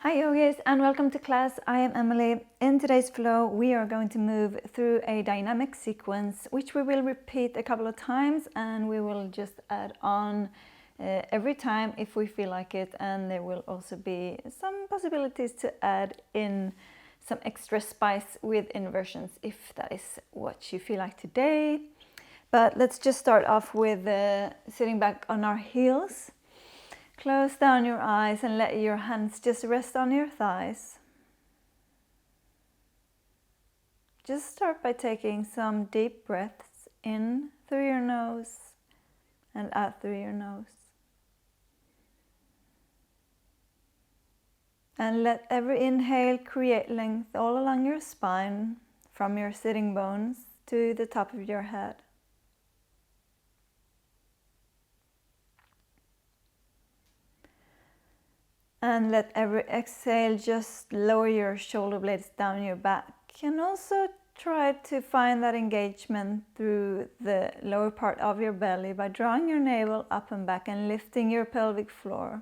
Hi yogis and welcome to class. I am Emily. In today's flow we are going to move through a dynamic sequence which we will repeat a couple of times, and we will just add on every time if we feel like it, and there will also be some possibilities to add in some extra spice with inversions if that is what you feel like today. But let's just start off with sitting back on our heels. Close down your eyes and let your hands just rest on your thighs. Just start by taking some deep breaths in through your nose and out through your nose. And let every inhale create length all along your spine, from your sitting bones to the top of your head. And let every exhale just lower your shoulder blades down your back. And also try to find that engagement through the lower part of your belly by drawing your navel up and back and lifting your pelvic floor.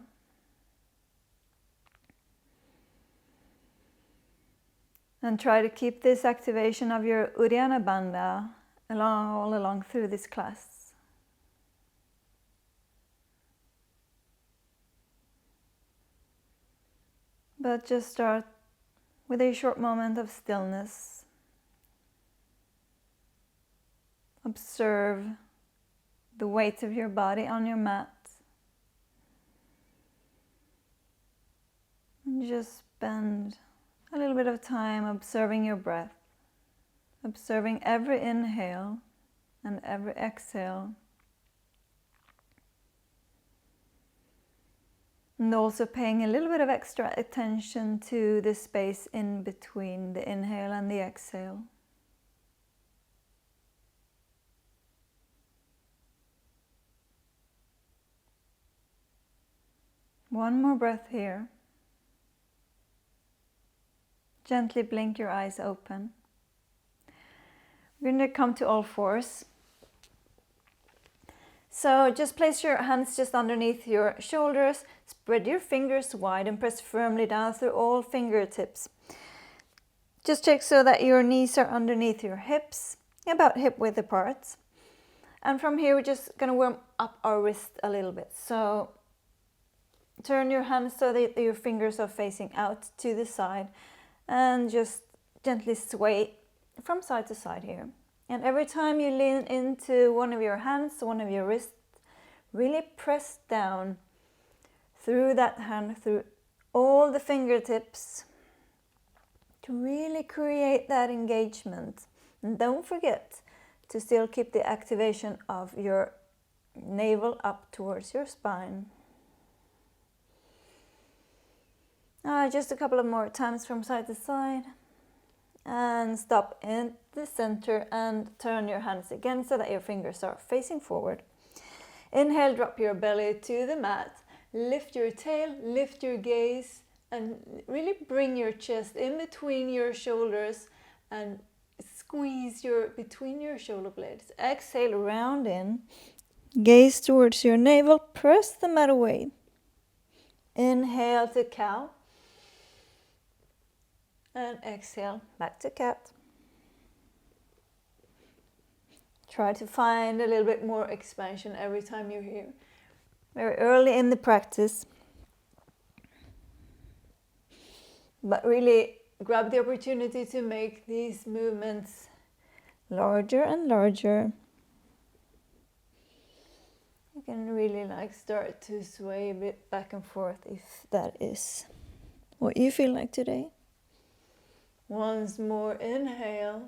And try to keep this activation of your Uddiyana Bandha all along through this class. But just start with a short moment of stillness. Observe the weight of your body on your mat. And just spend a little bit of time observing your breath. Observing every inhale and every exhale. And also paying a little bit of extra attention to the space in between the inhale and the exhale. One more breath here. Gently blink your eyes open. We're going to come to all fours. So just place your hands just underneath your shoulders, spread your fingers wide and press firmly down through all fingertips. Just check so that your knees are underneath your hips, about hip width apart. And from here we're just going to warm up our wrist a little bit. So turn your hands so that your fingers are facing out to the side and just gently sway from side to side here. And every time you lean into one of your hands, one of your wrists, really press down through that hand, through all the fingertips, to really create that engagement. And don't forget to still keep the activation of your navel up towards your spine. Just a couple of more times from side to side. And stop in the center and turn your hands again so that your fingers are facing forward. Inhale, drop your belly to the mat. Lift your tail, lift your gaze, and really bring your chest in between your shoulders and squeeze between your shoulder blades. Exhale, round in. Gaze towards your navel, press the mat away. Inhale to cow. And exhale, back to cat. Try to find a little bit more expansion every time you're here. Very early in the practice. But really grab the opportunity to make these movements larger and larger. You can really start to sway a bit back and forth if that is what you feel like today. Once more inhale.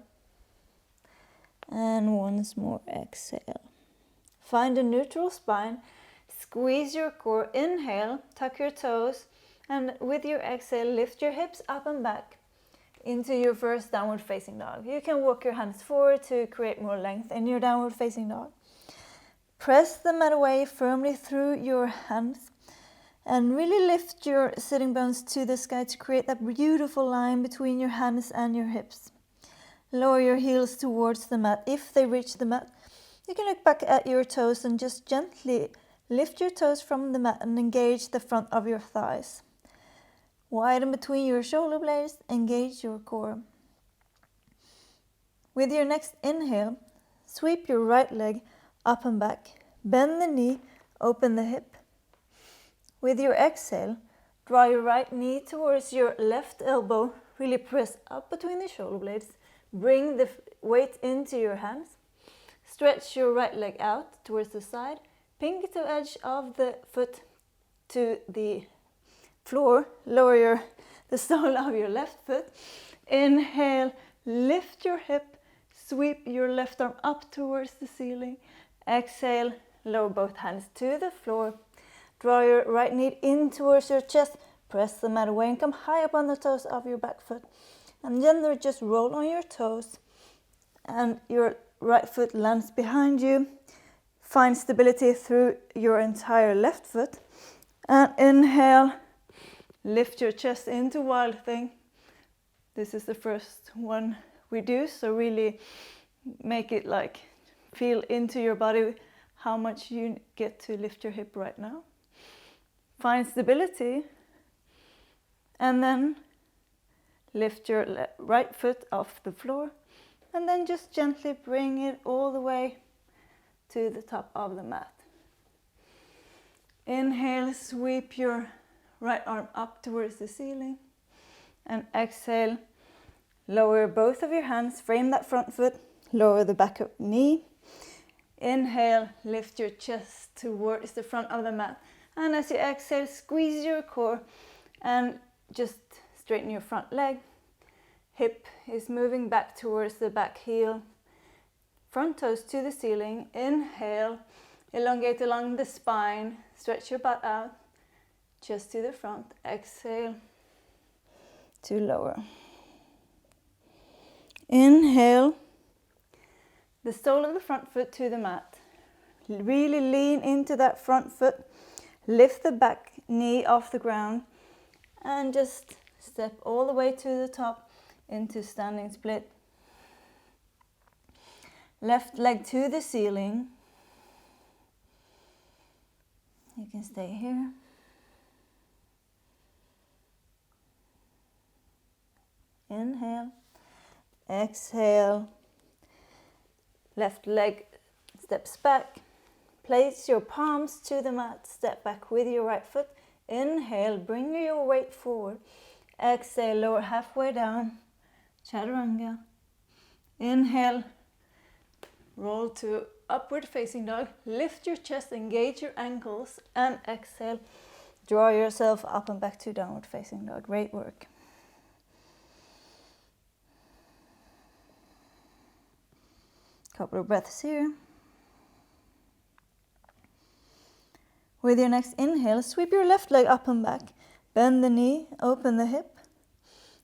And once more exhale. Find a neutral spine. Squeeze your core. Inhale, tuck your toes. And with your exhale, lift your hips up and back into your first downward facing dog. You can walk your hands forward to create more length in your downward facing dog. Press the mat away firmly through your hands. And really lift your sitting bones to the sky to create that beautiful line between your hands and your hips. Lower your heels towards the mat. If they reach the mat, you can look back at your toes and just gently lift your toes from the mat and engage the front of your thighs. Widen between your shoulder blades, engage your core. With your next inhale, sweep your right leg up and back. Bend the knee, open the hip. With your exhale, draw your right knee towards your left elbow. Really press up between the shoulder blades. Bring the weight into your hands. Stretch your right leg out towards the side. Pinky toe edge of the foot to the floor. Lower the sole of your left foot. Inhale, lift your hip. Sweep your left arm up towards the ceiling. Exhale, lower both hands to the floor. Draw your right knee in towards your chest. Press the mat away and come high up on the toes of your back foot. And then just roll on your toes. And your right foot lands behind you. Find stability through your entire left foot. And inhale, lift your chest into Wild Thing. This is the first one we do, so really make it like feel into your body how much you get to lift your hip right now. Find stability, and then lift your right foot off the floor, and then just gently bring it all the way to the top of the mat. Inhale, sweep your right arm up towards the ceiling, and exhale, lower both of your hands, frame that front foot, lower the back knee. Inhale, lift your chest towards the front of the mat. And as you exhale, squeeze your core and just straighten your front leg. Hip is moving back towards the back heel. Front toes to the ceiling. Inhale, elongate along the spine. Stretch your butt out, chest to the front. Exhale to lower. Inhale, the sole of the front foot to the mat. Really lean into that front foot. Lift the back knee off the ground and just step all the way to the top into standing split. Left leg to the ceiling. You can stay here. Inhale. Exhale. Left leg steps back. Place your palms to the mat. Step back with your right foot. Inhale, bring your weight forward. Exhale, lower halfway down. Chaturanga. Inhale, roll to upward facing dog. Lift your chest, engage your ankles. And exhale, draw yourself up and back to downward facing dog. Great work. Couple of breaths here. With your next inhale, sweep your left leg up and back. Bend the knee, open the hip.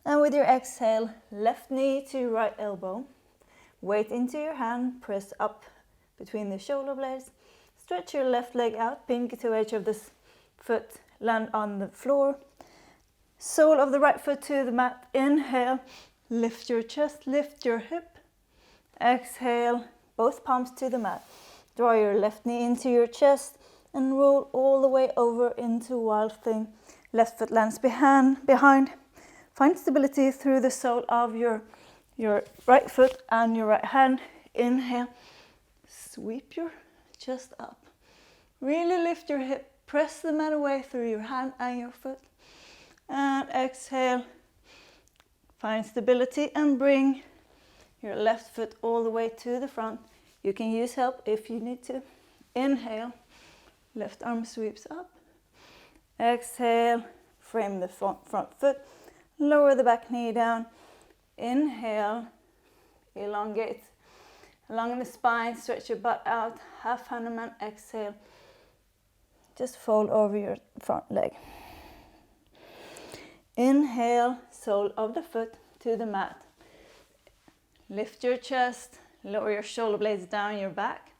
And with your exhale, left knee to right elbow. Weight into your hand, press up between the shoulder blades. Stretch your left leg out, pinky toe edge of this foot, land on the floor. Sole of the right foot to the mat. Inhale, lift your chest, lift your hip. Exhale, both palms to the mat. Draw your left knee into your chest and roll all the way over into Wild Thing. Left foot lands behind. Find stability through the sole of your right foot and your right hand. Inhale, sweep your chest up. Really lift your hip. Press the mat away through your hand and your foot. And exhale, find stability and bring your left foot all the way to the front. You can use help if you need to. Inhale, left arm sweeps up. Exhale, frame the front foot. Lower the back knee down. Inhale, elongate along the spine. Stretch your butt out. Half Hanuman. Exhale, just fold over your front leg. Inhale, sole of the foot to the mat. Lift your chest, lower your shoulder blades down your back.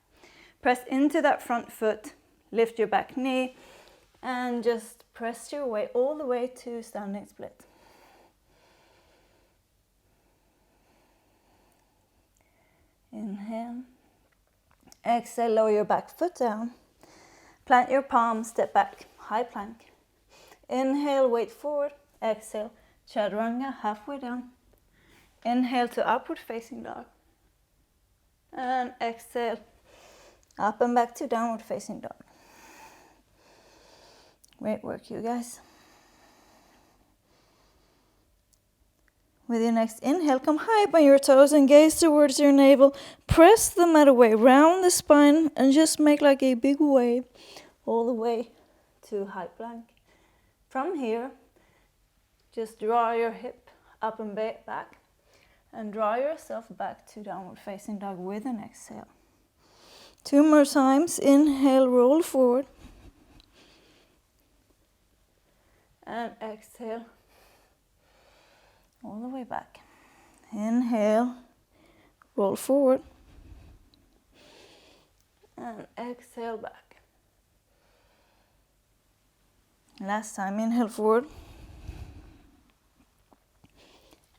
Press into that front foot, lift your back knee, and just press your way all the way to standing split. Inhale. Exhale, lower your back foot down. Plant your palms, step back, high plank. Inhale, weight forward. Exhale, chaturanga, halfway down. Inhale to upward facing dog. And exhale, up and back to downward facing dog. Great work, you guys. With your next inhale, come high up on your toes and gaze towards your navel. Press the mat away, round the spine, and just make like a big wave all the way to high plank. From here, just draw your hip up and back, and draw yourself back to downward facing dog with an exhale. 2 more times. Inhale, roll forward. And exhale, all the way back. Inhale, roll forward. And exhale back. Last time, inhale forward.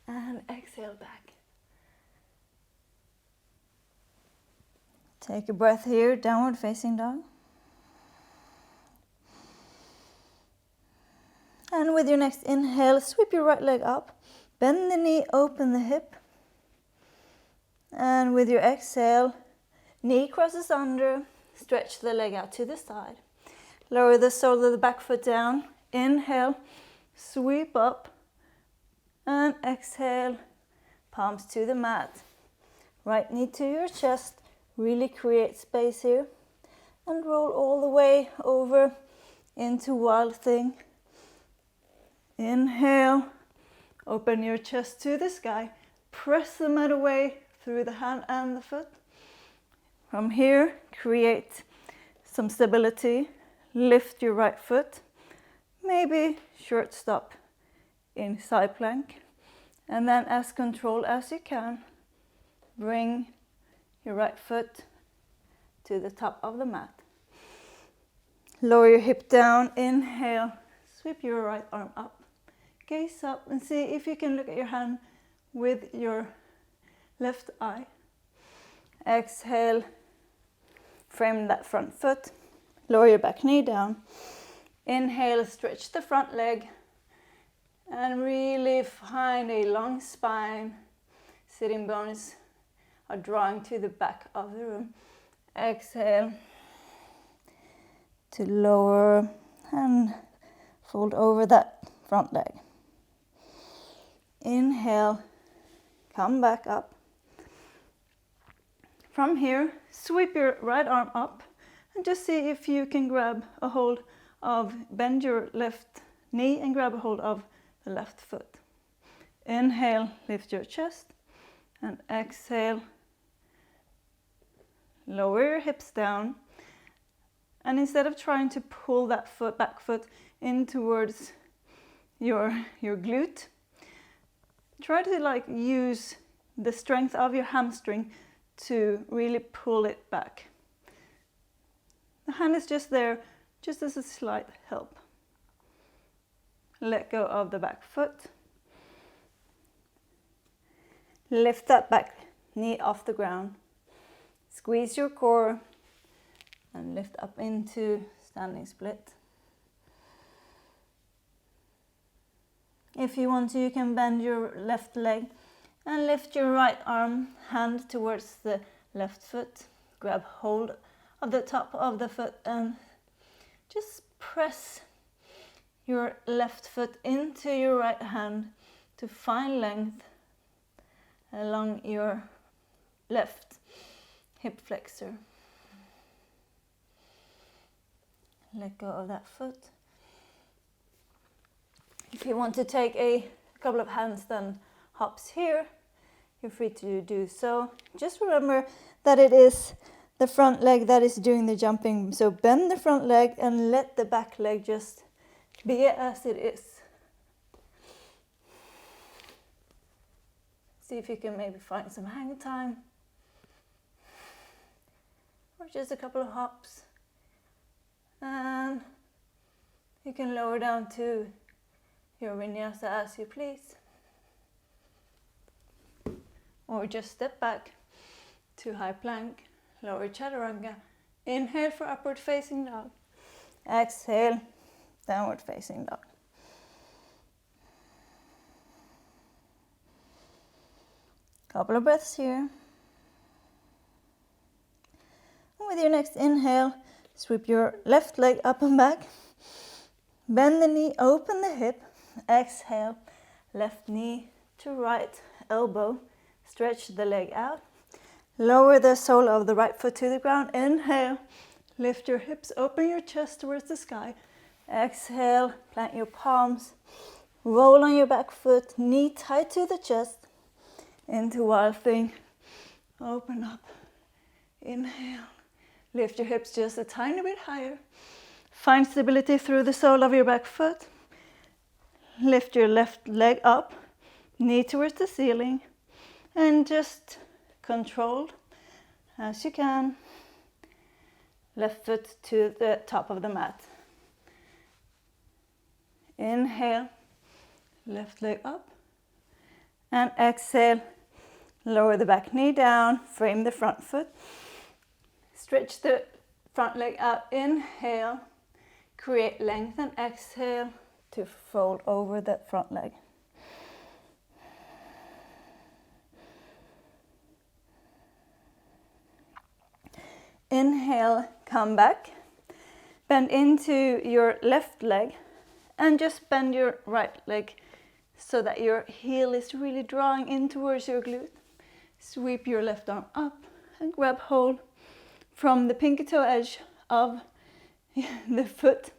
And exhale back. Take a breath here, downward facing dog. And with your next inhale, sweep your right leg up. Bend the knee, open the hip. And with your exhale, knee crosses under. Stretch the leg out to the side. Lower the sole of the back foot down. Inhale, sweep up. And exhale, palms to the mat. Right knee to your chest. Really create space here. And roll all the way over into Wild Thing. Inhale, open your chest to the sky. Press the mat away through the hand and the foot. From here, create some stability. Lift your right foot. Maybe short stop in side plank. And then as controlled as you can, bring your right foot to the top of the mat. Lower your hip down. Inhale, sweep your right arm up. Gaze up and see if you can look at your hand with your left eye. Exhale, frame that front foot. Lower your back knee down. Inhale, stretch the front leg. And really find a long spine. Sitting bones are drawing to the back of the room. Exhale to lower and fold over that front leg. Inhale, come back up. From here, sweep your right arm up and just see if you can grab a hold of, bend your left knee and grab a hold of the left foot. Inhale, lift your chest, and exhale, lower your hips down. And instead of trying to pull that back foot in towards your glute, try to use the strength of your hamstring to really pull it back. The hand is just there, just as a slight help. Let go of the back foot. Lift that back knee off the ground. Squeeze your core and lift up into standing split. If you want to, you can bend your left leg and lift your right arm, hand towards the left foot. Grab hold of the top of the foot and just press your left foot into your right hand to find length along your left hip flexor. Let go of that foot. If you want to take a couple of handstand hops here, you're free to do so. Just remember that it is the front leg that is doing the jumping. So bend the front leg and let the back leg just be as it is. See if you can maybe find some hang time. Or just a couple of hops. And you can lower down to your vinyasa as you please. Or just step back to high plank, lower chaturanga. Inhale for upward facing dog. Exhale, downward facing dog. Couple of breaths here. And with your next inhale, sweep your left leg up and back. Bend the knee, open the hip. Exhale, left knee to right elbow. Stretch the leg out. Lower the sole of the right foot to the ground. Inhale, lift your hips, open your chest towards the sky. Exhale, plant your palms. Roll on your back foot, knee tight to the chest. Into Wild Thing. Open up. Inhale. Lift your hips just a tiny bit higher. Find stability through the sole of your back foot. Lift your left leg up, knee towards the ceiling, and just controlled as you can. Left foot to the top of the mat. Inhale, left leg up, and exhale, lower the back knee down, frame the front foot. Stretch the front leg out, inhale, create length, and exhale to fold over the front leg. Inhale, come back, bend into your left leg, and just bend your right leg so that your heel is really drawing in towards your glute. Sweep your left arm up and grab hold from the pinky toe edge of the foot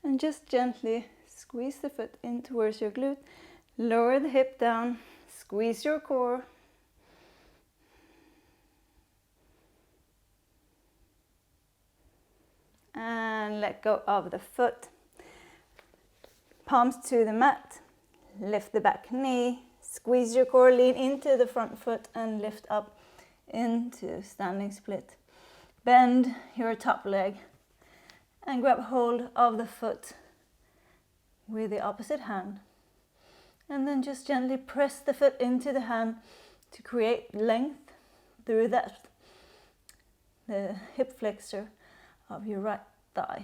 and just gently squeeze the foot in towards your glute. Lower the hip down, squeeze your core. And let go of the foot. Palms to the mat. Lift the back knee. Squeeze your core, lean into the front foot and lift up into standing split. Bend your top leg and grab hold of the foot with the opposite hand. And then just gently press the foot into the hand to create length through that, the hip flexor of your right thigh.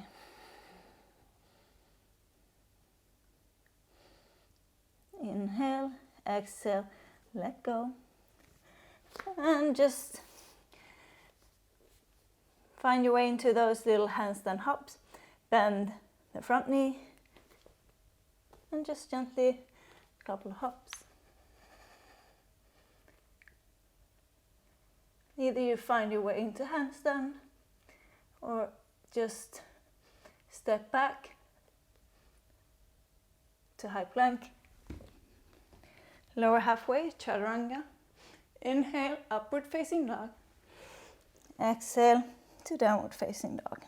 Inhale, exhale, let go. And just find your way into those little handstand hops. Bend the front knee and just gently a couple of hops. Either you find your way into handstand or just step back to high plank. Lower halfway, chaturanga. Inhale, upward facing dog. Exhale to downward facing dog.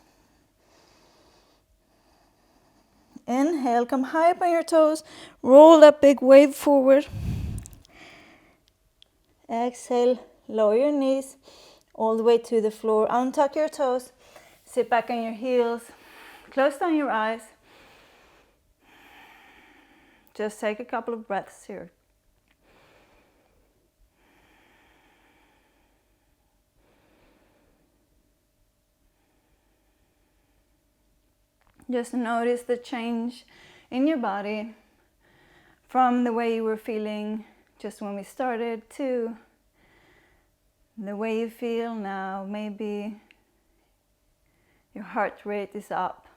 Inhale, come high up on your toes. Roll that big wave forward. Exhale, lower your knees all the way to the floor. Untuck your toes. Sit back on your heels. Close down your eyes. Just take a couple of breaths here. Just notice the change in your body from the way you were feeling just when we started to the way you feel now. Maybe your heart rate is up.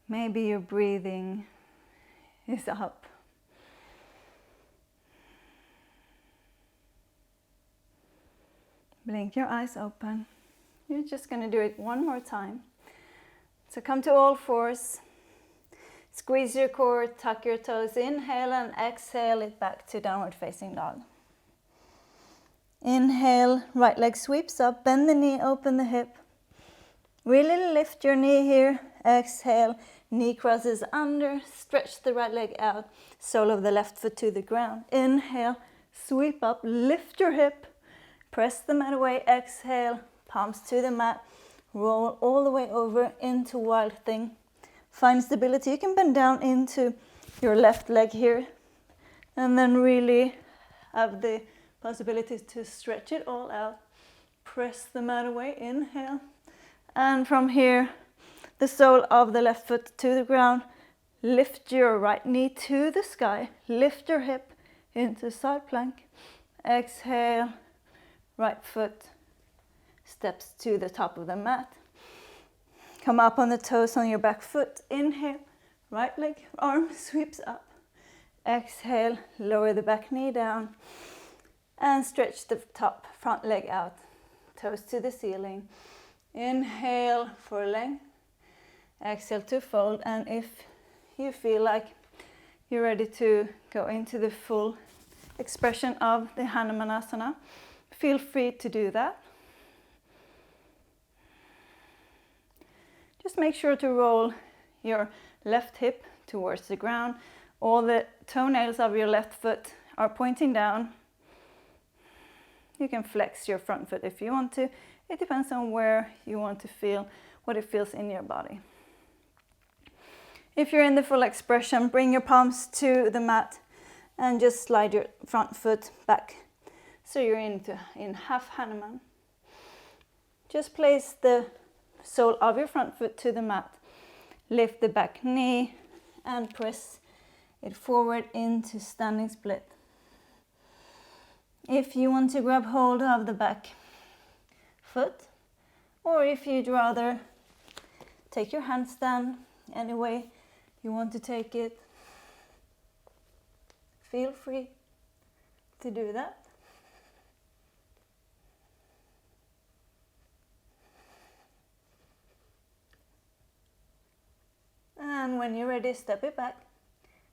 Maybe your breathing is up. Blink your eyes open. You're just going to do it one more time. So come to all fours, squeeze your core, tuck your toes, inhale and exhale it back to downward facing dog. Inhale, right leg sweeps up, bend the knee, open the hip. Really lift your knee here, exhale, knee crosses under, stretch the right leg out, sole of the left foot to the ground. Inhale, sweep up, lift your hip, press the mat away, exhale, palms to the mat. Roll all the way over into Wild Thing. Find stability. You can bend down into your left leg here and then really have the possibility to stretch it all out. Press the mat away, inhale. And from here, the sole of the left foot to the ground. Lift your right knee to the sky. Lift your hip into side plank. Exhale, right foot steps to the top of the mat. Come up on the toes on your back foot. Inhale, right leg, arm sweeps up. Exhale, lower the back knee down and stretch the top front leg out, toes to the ceiling. Inhale for length. Exhale to fold, and if you feel like you're ready to go into the full expression of the Hanumanasana, feel free to do that. Just make sure to roll your left hip towards the ground. All the toenails of your left foot are pointing down. You can flex your front foot if you want to. It depends on where you want to feel, what it feels in your body. If you're in the full expression, bring your palms to the mat and just slide your front foot back. So you're in half Hanuman. Just place the sole of your front foot to the mat. Lift the back knee and press it forward into standing split. If you want to grab hold of the back foot, or if you'd rather take your handstand any way you want to take it, feel free to do that. And when you're ready, step it back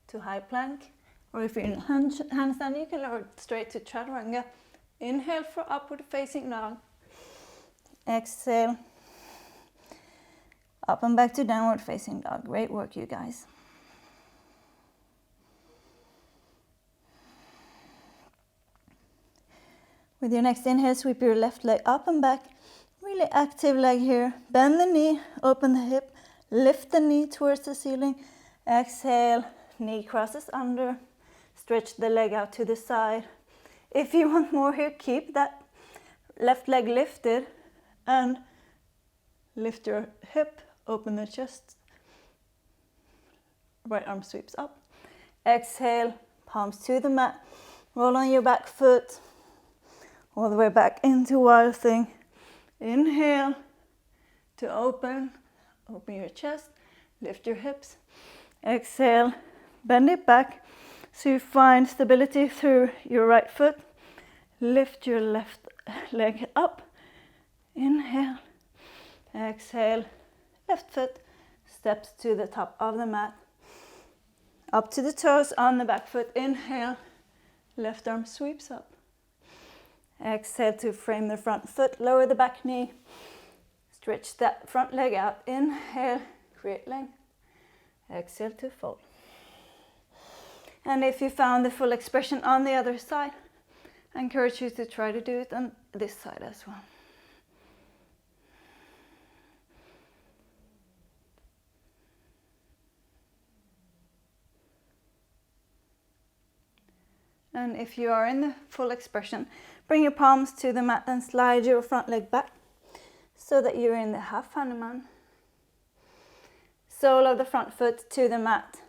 to high plank, or if you're in handstand, you can lower it straight to chaturanga. Inhale for upward facing dog. Exhale, up and back to downward facing dog. Great work, you guys. With your next inhale, sweep your left leg up and back. Really active leg here. Bend the knee, open the hip, lift the knee towards the ceiling. Exhale, knee crosses under. Stretch the leg out to the side. If you want more here, keep that left leg lifted and lift your hip, open the chest. Right arm sweeps up. Exhale, palms to the mat. Roll on your back foot all the way back into Wild Thing. Inhale to open your chest, lift your hips. Exhale, bend it back so you find stability through your right foot. Lift your left leg up. Inhale, exhale, left foot steps to the top of the mat. Up to the toes on the back foot. Inhale, left arm sweeps up. Exhale to frame the front foot, lower the back knee. Stretch that front leg out. Inhale, create length. Exhale to fold. And if you found the full expression on the other side, I encourage you to try to do it on this side as well. And if you are in the full expression, bring your palms to the mat and slide your front leg back so that you're in the half Hanuman. Sole of the front foot to the mat.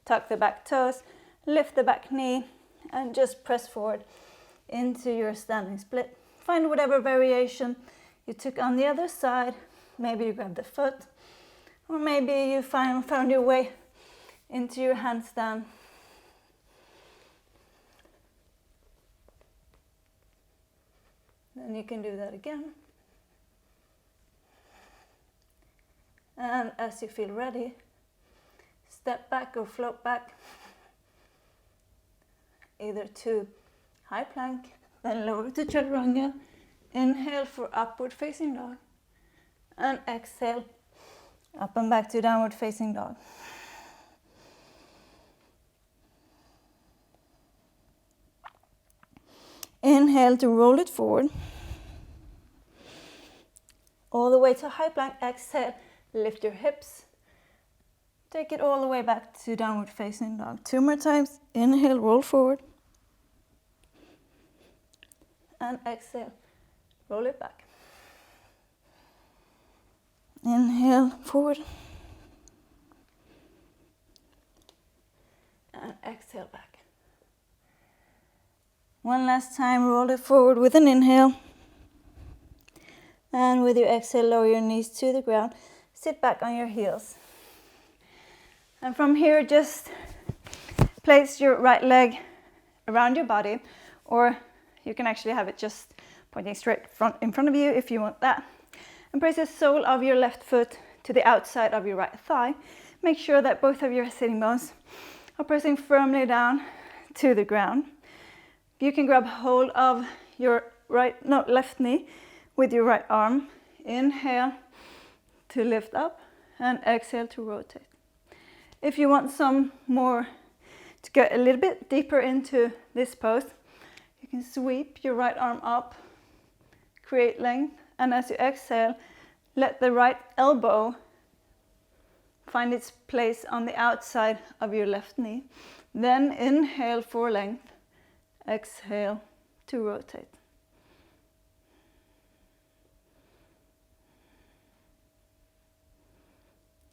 Tuck the back toes, lift the back knee, and just press forward into your standing split. Find whatever variation you took on the other side. Maybe you grab the foot, or maybe you found your way into your handstand. Then you can do that again. And as you feel ready, step back or float back, either to high plank, then lower to chaturanga. Inhale for upward facing dog, and exhale, up and back to downward facing dog. Inhale to roll it forward, all the way to high plank. Exhale, lift your hips. Take it all the way back to downward facing dog. 2 more times. Inhale, roll forward. And exhale, roll it back. Inhale, forward. And exhale back. One last time, roll it forward with an inhale. And with your exhale, lower your knees to the ground. Sit back on your heels. And from here, just place your right leg around your body, or you can actually have it just pointing straight in front of you if you want that. And place the sole of your left foot to the outside of your right thigh. Make sure that both of your sitting bones are pressing firmly down to the ground. You can grab hold of your left knee with your right arm. Inhale to lift up and exhale to rotate. If you want some more to get a little bit deeper into this pose, you can sweep your right arm up, create length, and as you exhale, let the right elbow find its place on the outside of your left knee. Then inhale for length, exhale to rotate.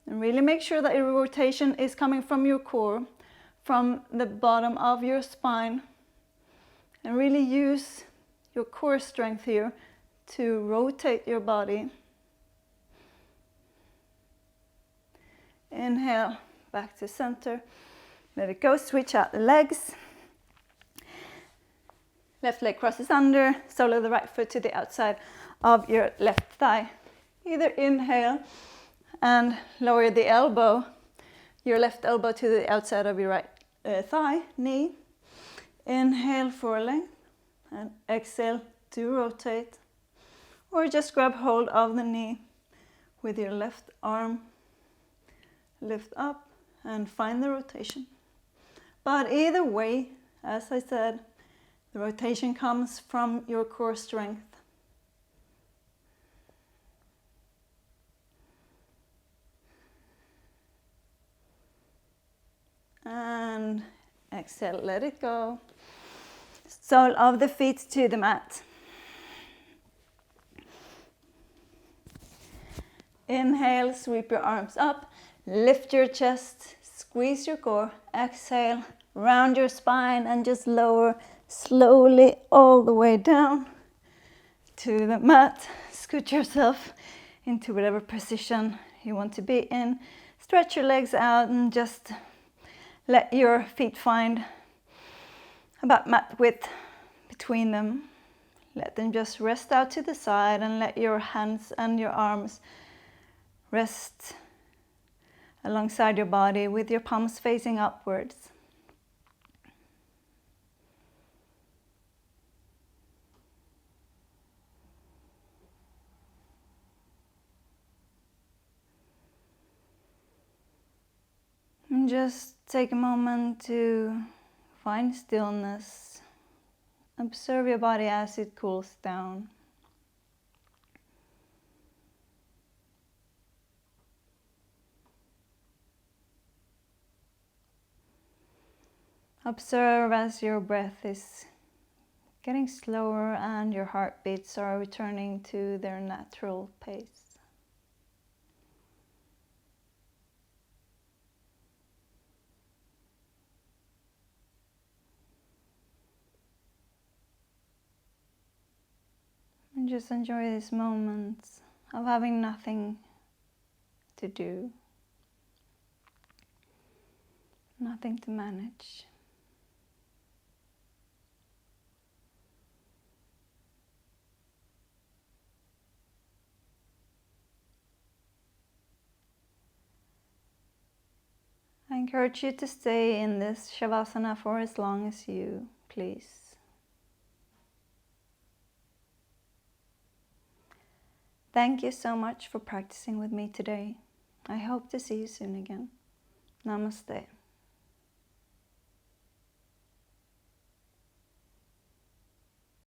And really make sure that your rotation is coming from your core, from the bottom of your spine. And really use your core strength here to rotate your body. Inhale, back to center. Let it go, switch out the legs. Left leg crosses under, sole of the right foot to the outside of your left thigh. Either inhale and lower the elbow, your left elbow to the outside of your right thigh, knee. Inhale for length and exhale to rotate. Or just grab hold of the knee with your left arm. Lift up and find the rotation. But either way, as I said, the rotation comes from your core strength. And exhale, let it go. Sole of the feet to the mat. Inhale, sweep your arms up, lift your chest, squeeze your core. Exhale, round your spine and just lower slowly all the way down to the mat. Scoot yourself into whatever position you want to be in. Stretch your legs out and just let your feet find about mat width between them. Let them just rest out to the side and let your hands and your arms rest alongside your body with your palms facing upwards. And just take a moment to find stillness. Observe your body as it cools down. Observe as your breath is getting slower and your heartbeats are returning to their natural pace. And just enjoy this moment of having nothing to do, nothing to manage. I encourage you to stay in this Shavasana for as long as you please. Thank you so much for practicing with me today. I hope to see you soon again. Namaste.